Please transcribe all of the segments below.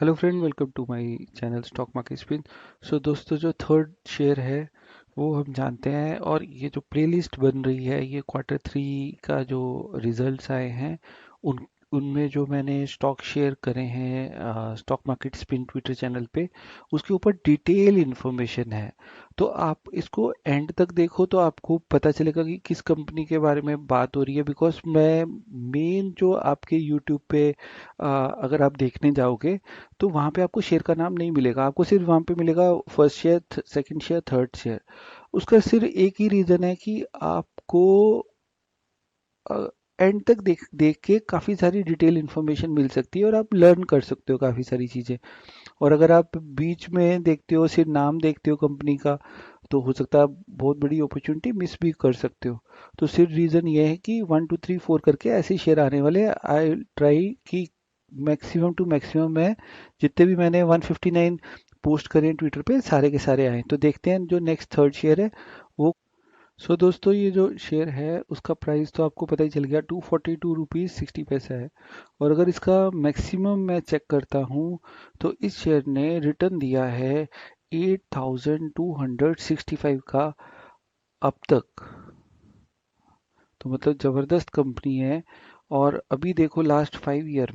Hello friend, welcome to my channel stock market spin. So दोस्तों, जो third share है वो हम जानते हैं, और ये जो प्लेलिस्ट बन रही है ये क्वार्टर 3 का जो रिजल्ट्स आए हैं उन उनमें जो मैंने स्टॉक शेयर करे हैं stock market spin Twitter channel पे, उसके ऊपर डिटेल इन्फॉर्मेशन है। तो आप इसको एंड तक देखो तो आपको पता चलेगा कि किस कंपनी के बारे में बात हो रही है। बिकॉज मैं मेन जो आपके यूट्यूब पे अगर आप देखने जाओगे तो वहां पे आपको शेयर का नाम नहीं मिलेगा, आपको सिर्फ वहां पे मिलेगा first share, second share, third share. उसका सिर्फ एक ही रीजन है कि आपको एंड तक देख देख के काफी सारी डिटेल इन्फॉर्मेशन मिल सकती है और आप लर्न कर सकते हो काफी सारी चीजें। और अगर आप बीच में देखते हो, सिर्फ नाम देखते हो कंपनी का, तो हो सकता है आप बहुत बड़ी अपॉर्चुनिटी मिस भी कर सकते हो। तो सिर्फ रीजन ये है कि 1 2 3 4 करके ऐसे शेयर आने वाले हैं। आई ट्राई कि मैक्सिमम टू मैक्सिमम मैं जितने भी मैंने 159 पोस्ट करे हैं ट्विटर पे, सारे के सारे आए। तो देखते हैं जो नेक्स्ट थर्ड शेयर है वो। सो दोस्तों, ये जो शेयर है उसका प्राइस तो आपको पता ही चल गया, 242 रुपीज़ 60 पैसा है। और अगर इसका मैक्सिमम मैं चेक करता हूँ तो इस शेयर ने रिटर्न दिया है 8265 का अब तक। तो मतलब ज़बरदस्त कंपनी है। और अभी देखो लास्ट 5 ईयर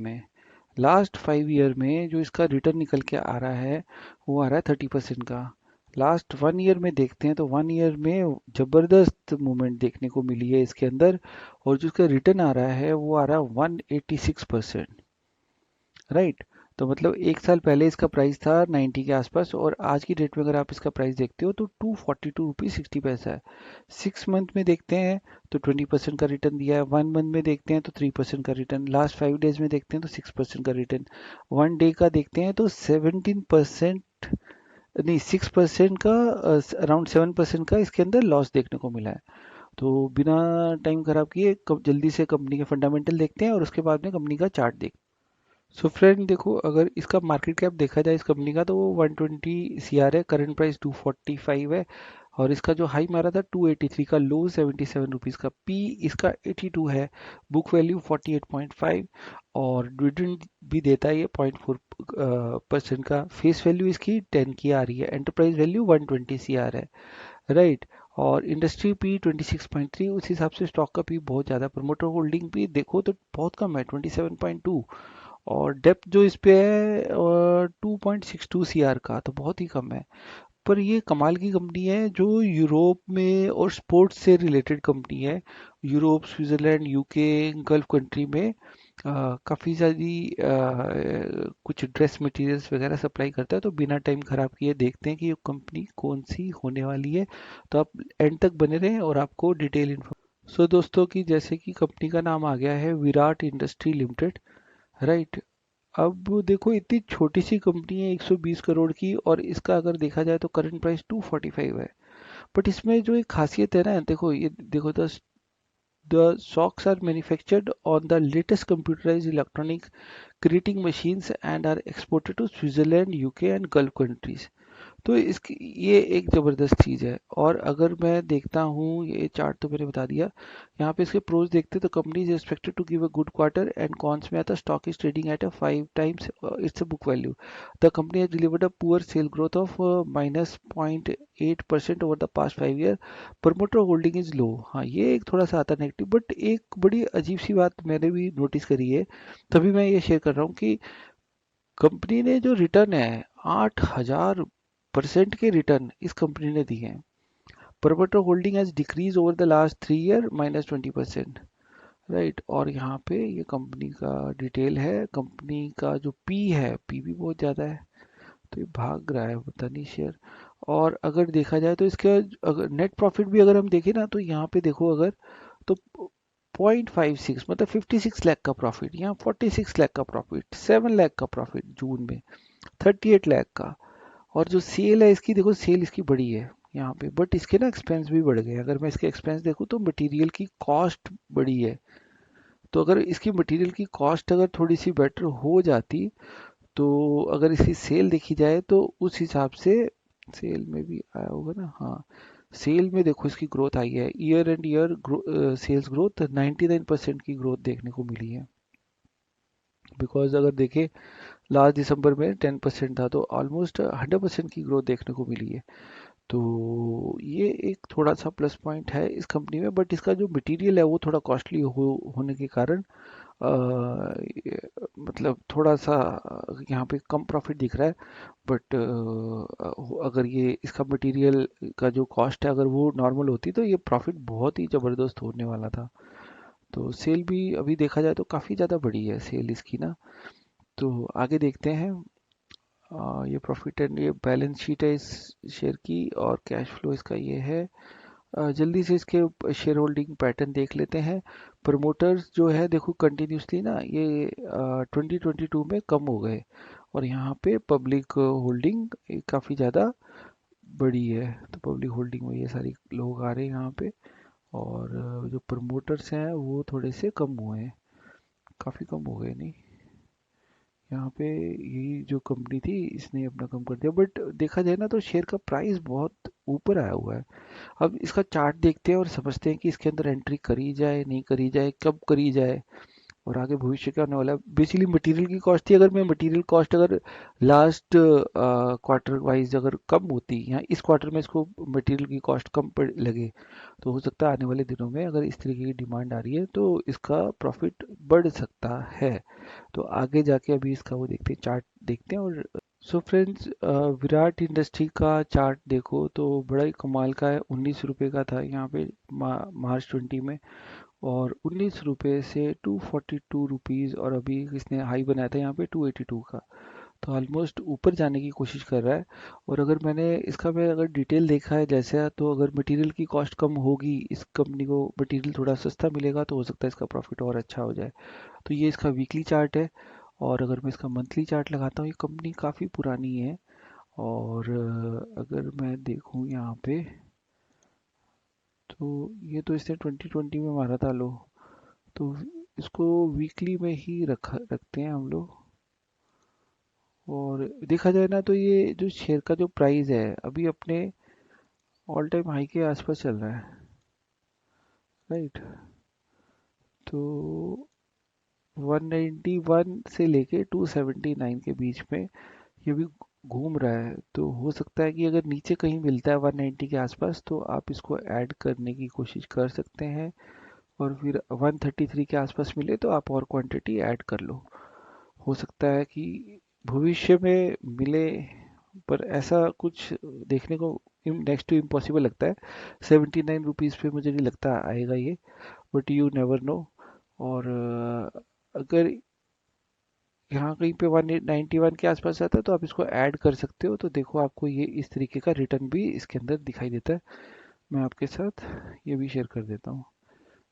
में जो इसका रिटर्न निकल के आ रहा है वो आ रहा है 30% का। लास्ट 1 ईयर में देखते हैं तो 1 ईयर में जबरदस्त मूवमेंट देखने को मिली है इसके अंदर। और जो इसका रिटर्न आ रहा है वो आ रहा है 186%। राइट। तो मतलब एक साल पहले इसका प्राइस था 90 के आसपास, और आज की डेट में अगर आप इसका प्राइस देखते हो तो 242 रुपीज़ 60 पैसा है। 6 मंथ में देखते हैं तो 20% का रिटर्न दिया है। 1 मंथ में देखते हैं तो 3% का रिटर्न। लास्ट 5 डेज में देखते हैं तो 6% का रिटर्न। 1 डे का देखते हैं तो 17%, नहीं 6% का, अराउंड 7% का इसके अंदर लॉस देखने को मिला है। तो बिना टाइम खराब किए जल्दी से कंपनी के फंडामेंटल देखते हैं और उसके बाद में कंपनी का चार्ट देखते हैं। सो फ्रेंड देखो, अगर इसका मार्केट कैप देखा जाए इस कंपनी का, तो वो 120 सीआर है, करंट प्राइस 245 है। और इसका जो हाई मारा था 283 का, लो 77 रुपीज़ का, पी इसका 82 है, बुक वैल्यू 48.5, और डिविडेंड भी देता है ये 0.4% का। फेस वैल्यू इसकी 10 की आ रही है, एंटरप्राइज वैल्यू 120 सीआर है। राइट। और इंडस्ट्री पी 26.3, उस हिसाब से स्टॉक का पी बहुत ज़्यादा। प्रमोटर होल्डिंग भी देखो तो बहुत कम है, 27.2। और डेप्थ जो इस पे है 2.62 सीआर का, तो बहुत ही कम है। पर ये कमाल की कंपनी है जो यूरोप में, और स्पोर्ट्स से रिलेटेड कंपनी है। Europe, Switzerland, UK, gulf country में काफ़ी सारी कुछ ड्रेस मटेरियल्स वगैरह सप्लाई करता है। तो बिना टाइम खराब किए देखते हैं कि ये कंपनी कौन सी होने वाली है। तो आप एंड तक बने रहें और आपको डिटेल इन्फॉर्मेशन। सो दोस्तों, की जैसे कि कंपनी का नाम आ गया है विराट इंडस्ट्री लिमिटेड। राइट। अब देखो, इतनी छोटी सी कंपनी है 120 करोड़ की, और इसका अगर देखा जाए तो करंट प्राइस 245 है। बट इसमें जो एक खासियत है ना, देखो ये देखो, the socks are manufactured on the latest computerized electronic creating machines and are exported to Switzerland, UK and Gulf countries। तो इसकी ये एक ज़बरदस्त चीज़ है। और अगर मैं देखता हूँ, ये चार्ट तो मैंने बता दिया। यहाँ पे इसके प्रोज देखते तो company is expected to give a good quarter, and cons में आता stock is trading at a 5 times its book value. The company has delivered a poor sale growth of -0.8% over the past 5 year. Promoter holding is low. हाँ, ये एक थोड़ा सा आता negative, but एक बड़ी अजीब सी बात मैंने भी नोटिस करी है, तभी मैं ये शेयर कर रहा हूँ कि कंपनी ने जो रिटर्न है, 8000% के रिटर्न इस कंपनी ने दिए हैं। Promoter holding has decrease over the last 3 year -20%। Right. और यहाँ पे ये कंपनी का डिटेल है। कंपनी का जो पी है, पी भी बहुत ज़्यादा है, तो ये भाग रहा है पता नहीं शेयर। और अगर देखा जाए तो इसका अगर नेट प्रॉफिट भी अगर हम देखें ना, तो यहाँ पे देखो अगर, तो 0.56 मतलब 56 लाख का प्रॉफिट, यहाँ 46 लाख का प्रॉफिट, 7 लाख का प्रॉफिट जून में, 38 लाख का। और जो सेल है इसकी, देखो सेल इसकी बड़ी है यहाँ पे, बट इसके ना एक्सपेंस भी बढ़ गए। अगर मैं इसके एक्सपेंस देखूँ तो मटेरियल की कॉस्ट बड़ी है। तो अगर इसकी मटेरियल की कॉस्ट अगर थोड़ी सी बेटर हो जाती, तो अगर इसकी सेल देखी जाए तो उस हिसाब से, सेल में भी आया होगा ना, हाँ, सेल में देखो इसकी ग्रोथ आई है, year and year sales growth 99% की ग्रोथ देखने को मिली है। बिकॉज अगर देखें लास्ट दिसंबर में 10% था, तो ऑलमोस्ट 100% की ग्रोथ देखने को मिली है। तो ये एक थोड़ा सा प्लस पॉइंट है इस कंपनी में, बट इसका जो मटेरियल है वो थोड़ा कॉस्टली होने के कारण मतलब थोड़ा सा यहाँ पे कम प्रॉफिट दिख रहा है। बट अगर ये इसका मटेरियल का जो कॉस्ट है अगर वो नॉर्मल होती तो ये प्रॉफिट बहुत ही ज़बरदस्त होने वाला था। तो सेल भी अभी देखा जाए तो काफ़ी ज़्यादा बड़ी है सेल इसकी ना। तो आगे देखते हैं। ये प्रॉफिट एंड ये बैलेंस शीट है इस शेयर की, और कैश फ्लो इसका ये है। जल्दी से इसके शेयर होल्डिंग पैटर्न देख लेते हैं। प्रमोटर्स जो है देखो कंटिन्यूसली ना ये 2022 में कम हो गए, और यहाँ पे पब्लिक होल्डिंग काफ़ी ज़्यादा बड़ी है। तो पब्लिक होल्डिंग में ये सारे लोग आ रहे हैं यहाँ पे, और जो प्रमोटर्स हैं वो थोड़े से कम हुए हैं, काफ़ी कम हो गए नहीं। यहाँ पे यही जो कंपनी थी इसने अपना कम कर दिया, बट देखा जाए ना तो शेयर का प्राइस बहुत ऊपर आया हुआ है। अब इसका चार्ट देखते हैं और समझते हैं कि इसके अंदर एंट्री करी जाए नहीं करी जाए, कब करी जाए, और आगे भविष्य क्या होने वाला है। बेसिकली मटेरियल की कॉस्ट थी, अगर मैं मटेरियल कॉस्ट अगर लास्ट क्वार्टर वाइज अगर कम होती या इस क्वार्टर में इसको मटेरियल की कॉस्ट कम पड़ लगे, तो हो सकता है आने वाले दिनों में अगर इस तरीके की डिमांड आ रही है तो इसका प्रॉफिट बढ़ सकता है। तो आगे जाके अभी इसका वो देखते हैं, चार्ट देखते हैं। और सो फ्रेंड्स, विराट इंडस्ट्री का चार्ट देखो तो बड़ा ही कमाल का है। 19 रुपये का था यहाँ पे मार्च 20 में, और 19 रुपये से 242 रुपीज़, और अभी इसने हाई बनाया था यहाँ पे 282 का। तो ऑलमोस्ट ऊपर जाने की कोशिश कर रहा है। और अगर मैं अगर डिटेल देखा है जैसे, तो अगर मटेरियल की कॉस्ट कम होगी, इस कंपनी को मटेरियल थोड़ा सस्ता मिलेगा, तो हो सकता है इसका प्रॉफिट और अच्छा हो जाए। तो ये इसका वीकली चार्ट है। और अगर मैं इसका मंथली चार्ट लगाता हूँ, ये कंपनी काफ़ी पुरानी है। और अगर मैं देखूँ यहाँ पे, तो ये तो इसने 2020 में मारा था लो। तो इसको वीकली में ही रखते हैं हम लोग। और देखा जाए ना तो ये जो शेयर का जो प्राइस है अभी अपने ऑल टाइम हाई के आसपास चल रहा है, राइट। तो 191 से लेके 279 के बीच में ये भी घूम रहा है। तो हो सकता है कि अगर नीचे कहीं मिलता है 190 के आसपास, तो आप इसको ऐड करने की कोशिश कर सकते हैं। और फिर 133 के आसपास मिले तो आप और क्वांटिटी ऐड कर लो। हो सकता है कि भविष्य में मिले, पर ऐसा कुछ देखने को नेक्स्ट टू इम्पॉसिबल लगता है। 79 रुपीज़ पे मुझे नहीं लगता आएगा ये, बट यू नेवर नो। और अगर यहाँ कहीं पे 191 के आसपास आता है तो आप इसको ऐड कर सकते हो। तो देखो आपको ये इस तरीके का रिटर्न भी इसके अंदर दिखाई देता है। मैं आपके साथ ये भी शेयर कर देता हूँ।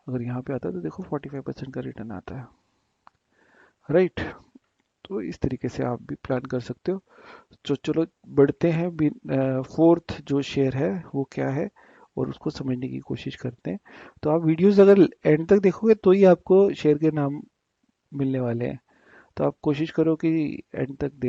अगर यहाँ पे आता है तो देखो 45% का रिटर्न आता है, राइट। तो इस तरीके से आप भी प्लान कर सकते हो। तो चलो बढ़ते हैं, फोर्थ जो शेयर है वो क्या है, और उसको समझने की कोशिश करते हैं। तो आप वीडियोस अगर एंड तक देखोगे तो ही आपको शेयर के नाम मिलने वाले हैं। तो आप कोशिश करो कि एंड तक